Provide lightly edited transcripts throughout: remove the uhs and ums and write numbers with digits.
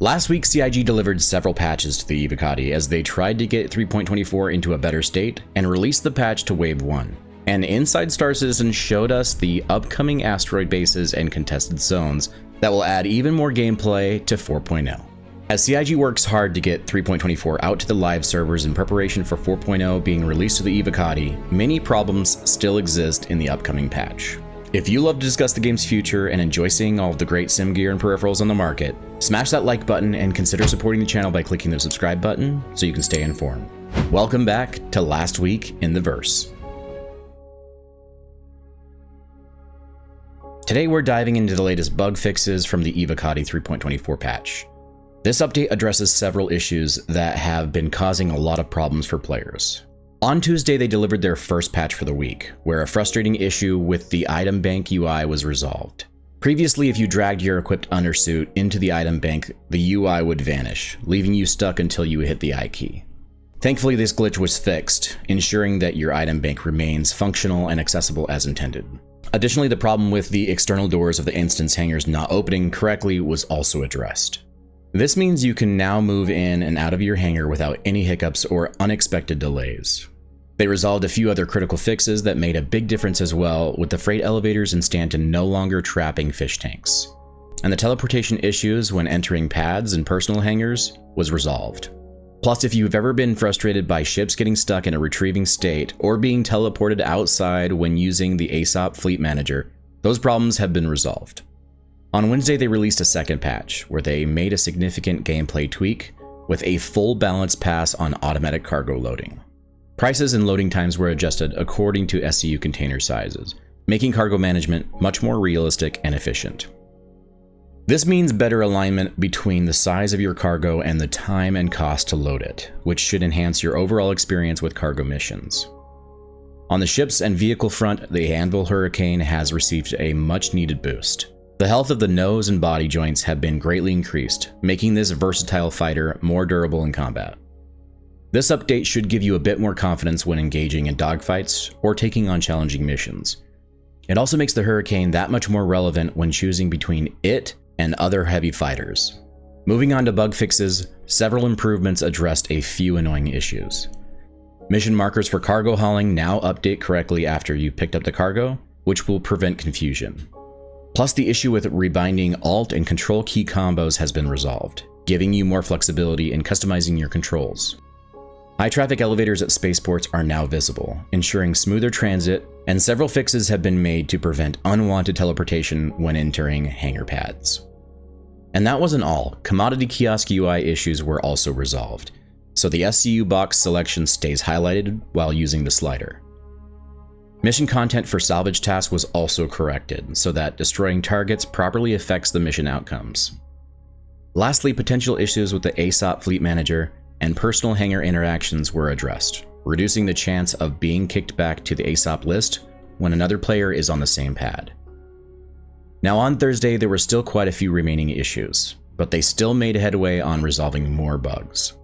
Last week, CIG delivered several patches to the Evocati as they tried to get 3.24 into a better state and released the patch to Wave 1. And Inside Star Citizen showed us the upcoming asteroid bases and contested zones that will add even more gameplay to 4.0. As CIG works hard to get 3.24 out to the live servers in preparation for 4.0 being released to the Evocati, many problems still exist in the upcoming patch. If you love to discuss the game's future and enjoy seeing all of the great sim gear and peripherals on the market, smash that like button and consider supporting the channel by clicking the subscribe button so you can stay informed. Welcome back to Last Week in the Verse. Today we're diving into the latest bug fixes from the Evocati 3.24 patch. This update addresses several issues that have been causing a lot of problems for players. On Tuesday, they delivered their first patch for the week, where a frustrating issue with the item bank UI was resolved. Previously, if you dragged your equipped undersuit into the item bank, the UI would vanish, leaving you stuck until you hit the I key. Thankfully, this glitch was fixed, ensuring that your item bank remains functional and accessible as intended. Additionally, the problem with the external doors of the instance hangars not opening correctly was also addressed. This means you can now move in and out of your hangar without any hiccups or unexpected delays. They resolved a few other critical fixes that made a big difference as well, with the freight elevators in Stanton no longer trapping fish tanks. And the teleportation issues when entering pads and personal hangars was resolved. Plus, if you've ever been frustrated by ships getting stuck in a retrieving state or being teleported outside when using the ASOP Fleet Manager, those problems have been resolved. On Wednesday, they released a second patch, where they made a significant gameplay tweak with a full balance pass on automatic cargo loading. Prices and loading times were adjusted according to SCU container sizes, making cargo management much more realistic and efficient. This means better alignment between the size of your cargo and the time and cost to load it, which should enhance your overall experience with cargo missions. On the ships and vehicle front, the Anvil Hurricane has received a much-needed boost. The health of the nose and body joints have been greatly increased, making this versatile fighter more durable in combat. This update should give you a bit more confidence when engaging in dogfights or taking on challenging missions. It also makes the Hurricane that much more relevant when choosing between it and other heavy fighters. Moving on to bug fixes, several improvements addressed a few annoying issues. Mission markers for cargo hauling now update correctly after you've picked up the cargo, which will prevent confusion. Plus, the issue with rebinding Alt and Control key combos has been resolved, giving you more flexibility in customizing your controls. High traffic elevators at spaceports are now visible, ensuring smoother transit, and several fixes have been made to prevent unwanted teleportation when entering hangar pads. And that wasn't all. Commodity kiosk UI issues were also resolved, so the SCU box selection stays highlighted while using the slider. Mission content for salvage tasks was also corrected, so that destroying targets properly affects the mission outcomes. Lastly, potential issues with the ASOP Fleet Manager and personal hangar interactions were addressed, reducing the chance of being kicked back to the ASOP list when another player is on the same pad. Now on Thursday, there were still quite a few remaining issues, but they still made headway on resolving more bugs.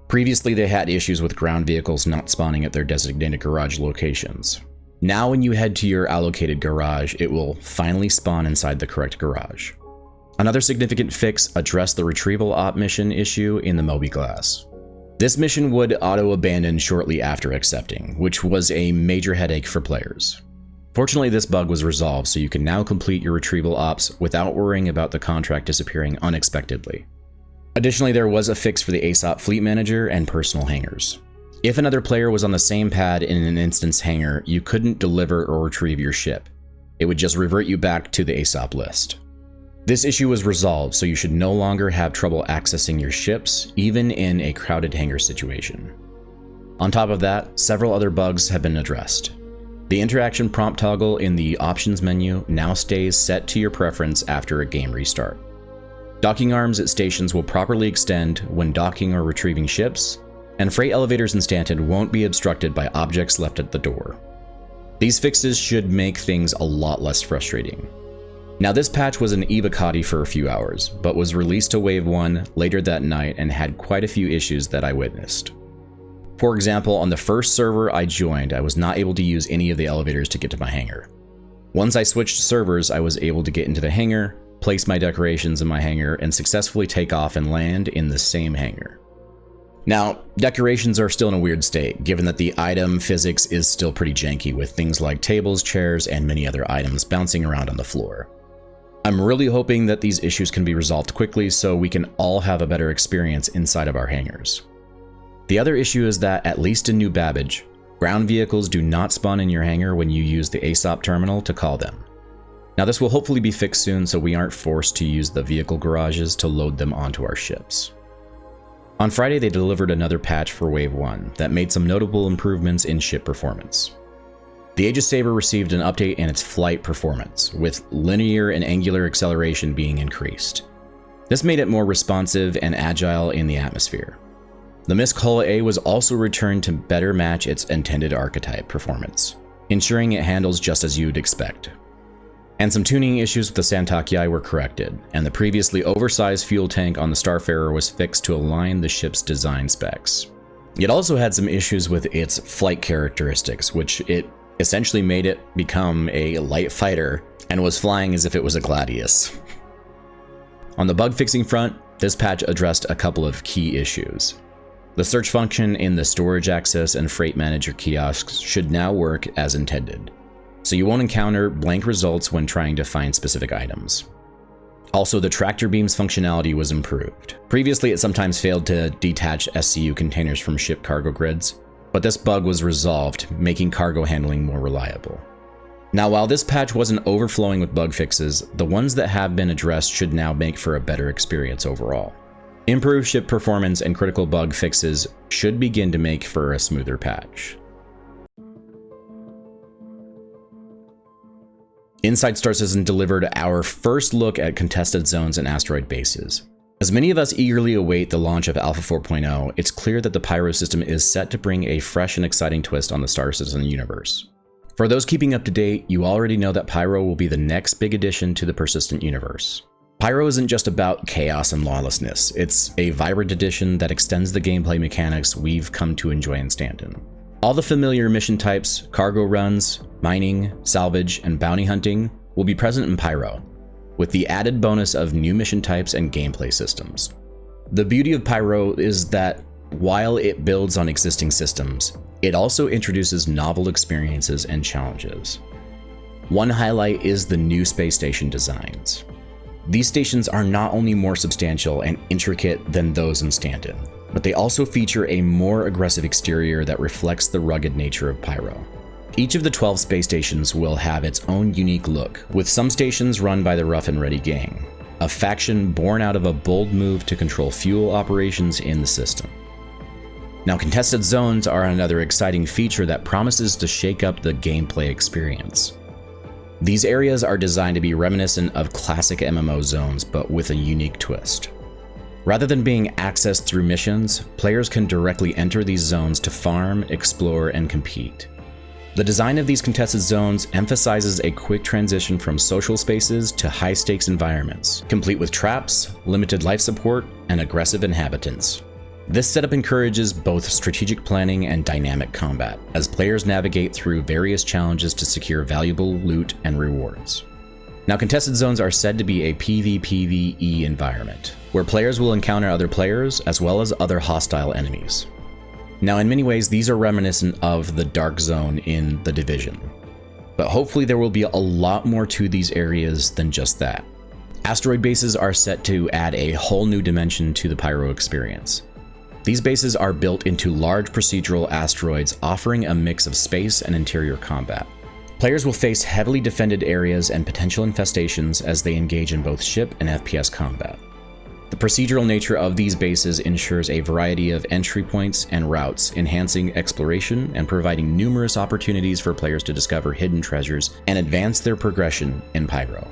Previously, they had issues with ground vehicles not spawning at their designated garage locations. Now when you head to your allocated garage, it will finally spawn inside the correct garage. Another significant fix addressed the retrieval op mission issue in the Moby Glass. This mission would auto-abandon shortly after accepting, which was a major headache for players. Fortunately, this bug was resolved, so you can now complete your retrieval ops without worrying about the contract disappearing unexpectedly. Additionally, there was a fix for the ASOP Fleet Manager and personal hangars. If another player was on the same pad in an instance hangar, you couldn't deliver or retrieve your ship. It would just revert you back to the ASOP list. This issue was resolved, so you should no longer have trouble accessing your ships, even in a crowded hangar situation. On top of that, several other bugs have been addressed. The interaction prompt toggle in the options menu now stays set to your preference after a game restart. Docking arms at stations will properly extend when docking or retrieving ships, and freight elevators in Stanton won't be obstructed by objects left at the door. These fixes should make things a lot less frustrating. Now, this patch was an Evocati for a few hours, but was released to Wave 1 later that night and had quite a few issues that I witnessed. For example, on the first server I joined, I was not able to use any of the elevators to get to my hangar. Once I switched servers, I was able to get into the hangar, place my decorations in my hangar, and successfully take off and land in the same hangar. Now, decorations are still in a weird state, given that the item physics is still pretty janky with things like tables, chairs, and many other items bouncing around on the floor. I'm really hoping that these issues can be resolved quickly so we can all have a better experience inside of our hangars. The other issue is that, at least in New Babbage, ground vehicles do not spawn in your hangar when you use the ASOP terminal to call them. Now this will hopefully be fixed soon so we aren't forced to use the vehicle garages to load them onto our ships. On Friday, they delivered another patch for Wave 1 that made some notable improvements in ship performance. The Aegis Saber received an update in its flight performance, with linear and angular acceleration being increased. This made it more responsive and agile in the atmosphere. The Misk Hull A was also returned to better match its intended archetype performance, ensuring it handles just as you'd expect. And some tuning issues with the Santakyai were corrected, and the previously oversized fuel tank on the Starfarer was fixed to align the ship's design specs. It also had some issues with its flight characteristics, which it essentially made it become a light fighter and was flying as if it was a Gladius. On the bug fixing front, this patch addressed a couple of key issues. The search function in the storage access and freight manager kiosks should now work as intended, so you won't encounter blank results when trying to find specific items. Also, the tractor beam's functionality was improved. Previously, it sometimes failed to detach SCU containers from ship cargo grids, but this bug was resolved, making cargo handling more reliable. Now, while this patch wasn't overflowing with bug fixes, the ones that have been addressed should now make for a better experience overall. Improved ship performance and critical bug fixes should begin to make for a smoother patch. Inside Star Citizen delivered our first look at contested zones and asteroid bases. As many of us eagerly await the launch of Alpha 4.0, it's clear that the Pyro system is set to bring a fresh and exciting twist on the Star Citizen universe. For those keeping up to date, you already know that Pyro will be the next big addition to the persistent universe. Pyro isn't just about chaos and lawlessness, it's a vibrant addition that extends the gameplay mechanics we've come to enjoy in Stanton. All the familiar mission types, cargo runs, mining, salvage, and bounty hunting will be present in Pyro, with the added bonus of new mission types and gameplay systems. The beauty of Pyro is that while it builds on existing systems, it also introduces novel experiences and challenges. One highlight is the new space station designs. These stations are not only more substantial and intricate than those in Stanton, but they also feature a more aggressive exterior that reflects the rugged nature of Pyro. Each of the 12 space stations will have its own unique look, with some stations run by the Rough and Ready gang, a faction born out of a bold move to control fuel operations in the system. Now, contested zones are another exciting feature that promises to shake up the gameplay experience. These areas are designed to be reminiscent of classic MMO zones, but with a unique twist. Rather than being accessed through missions, players can directly enter these zones to farm, explore, and compete. The design of these contested zones emphasizes a quick transition from social spaces to high-stakes environments, complete with traps, limited life support, and aggressive inhabitants. This setup encourages both strategic planning and dynamic combat, as players navigate through various challenges to secure valuable loot and rewards. Now, contested zones are said to be a PvPvE environment, where players will encounter other players as well as other hostile enemies. Now, in many ways, these are reminiscent of the Dark Zone in The Division, but hopefully there will be a lot more to these areas than just that. Asteroid bases are set to add a whole new dimension to the Pyro experience. These bases are built into large procedural asteroids, offering a mix of space and interior combat. Players will face heavily defended areas and potential infestations as they engage in both ship and FPS combat. The procedural nature of these bases ensures a variety of entry points and routes, enhancing exploration and providing numerous opportunities for players to discover hidden treasures and advance their progression in Pyro.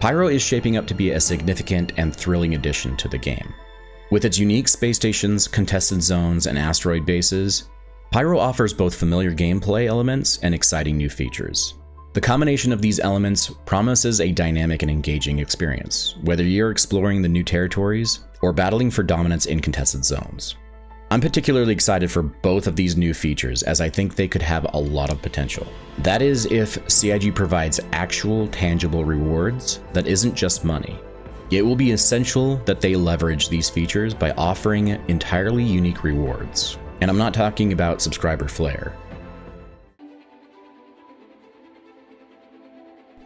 Pyro is shaping up to be a significant and thrilling addition to the game. With its unique space stations, contested zones, and asteroid bases, Pyro offers both familiar gameplay elements and exciting new features. The combination of these elements promises a dynamic and engaging experience, whether you're exploring the new territories or battling for dominance in contested zones. I'm particularly excited for both of these new features as I think they could have a lot of potential. That is if CIG provides actual tangible rewards that isn't just money. It will be essential that they leverage these features by offering entirely unique rewards. And I'm not talking about subscriber flair.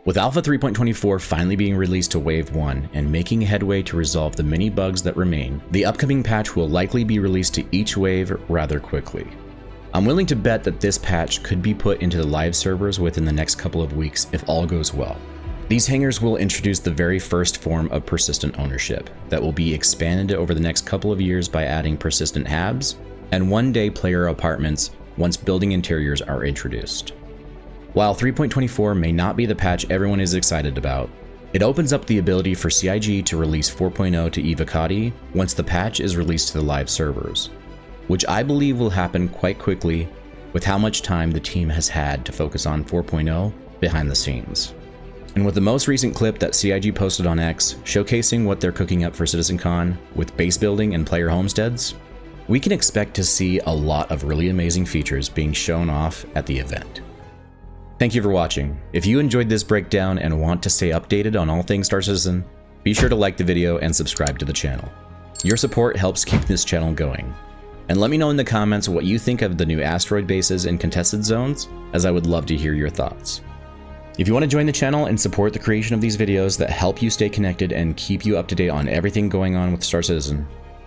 With Alpha 3.24 finally being released to Wave 1 and making headway to resolve the many bugs that remain, the upcoming patch will likely be released to each wave rather quickly. I'm willing to bet that this patch could be put into the live servers within the next couple of weeks if all goes well. These hangars will introduce the very first form of persistent ownership that will be expanded over the next couple of years by adding persistent habs and one-day player apartments once building interiors are introduced. While 3.24 may not be the patch everyone is excited about, it opens up the ability for CIG to release 4.0 to Evocati once the patch is released to the live servers, which I believe will happen quite quickly with how much time the team has had to focus on 4.0 behind the scenes. And with the most recent clip that CIG posted on X showcasing what they're cooking up for CitizenCon with base building and player homesteads, we can expect to see a lot of really amazing features being shown off at the event. Thank you for watching. If you enjoyed this breakdown and want to stay updated on all things Star Citizen, be sure to like the video and subscribe to the channel. Your support helps keep this channel going. And let me know in the comments what you think of the new asteroid bases and contested zones, as I would love to hear your thoughts. If you want to join the channel and support the creation of these videos that help you stay connected and keep you up to date on everything going on with Star Citizen,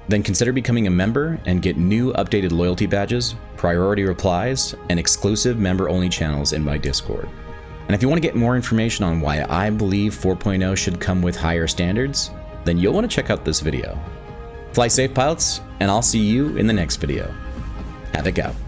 then consider becoming a member and get new updated loyalty badges, priority replies, and exclusive member-only channels in my Discord. And if you want to get more information on why I believe 4.0 should come with higher standards, then you'll want to check out this video. Fly safe, pilots, and I'll see you in the next video. Havoc out.